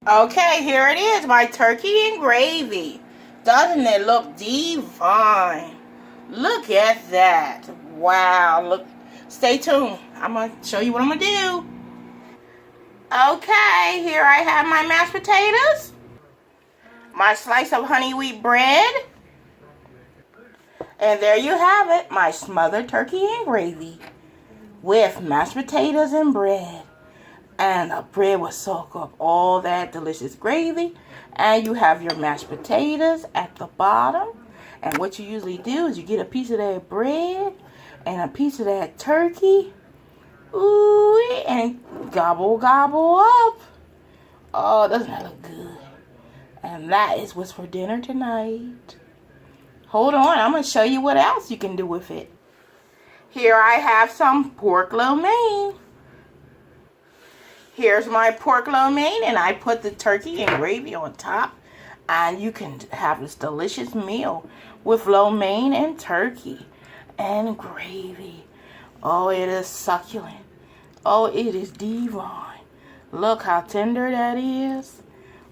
Okay, here it is, my turkey and gravy. Doesn't it look divine? Look at that. Wow, look. Stay tuned. I'm going to show you what I'm going to do. Okay, here I have my mashed potatoes, my slice of honey wheat bread, and there you have it, my smothered turkey and gravy with mashed potatoes and bread. And the bread will soak up all that delicious gravy. And you have your mashed potatoes at the bottom. And what you usually do is you get a piece of that bread and a piece of that turkey. Ooh, and gobble, gobble up. Oh, doesn't that look good? And that is what's for dinner tonight. Hold on, I'm going to show you what else you can do with it. Here I have some pork lo mein. Here's my pork lo mein, and I put the turkey and gravy on top. And you can have this delicious meal with lo mein and turkey and gravy. Oh, it is succulent. Oh, it is divine. Look how tender that is.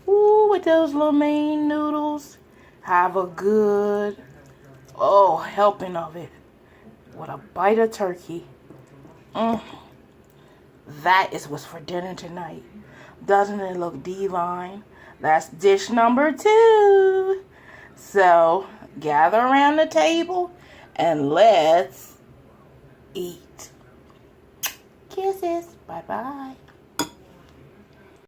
Ooh, with those lo mein noodles. Have a good, helping of it. With a bite of turkey. That is what's for dinner tonight. Doesn't it look divine? That's dish number 2. So, gather around the table and let's eat. Kisses. Bye-bye.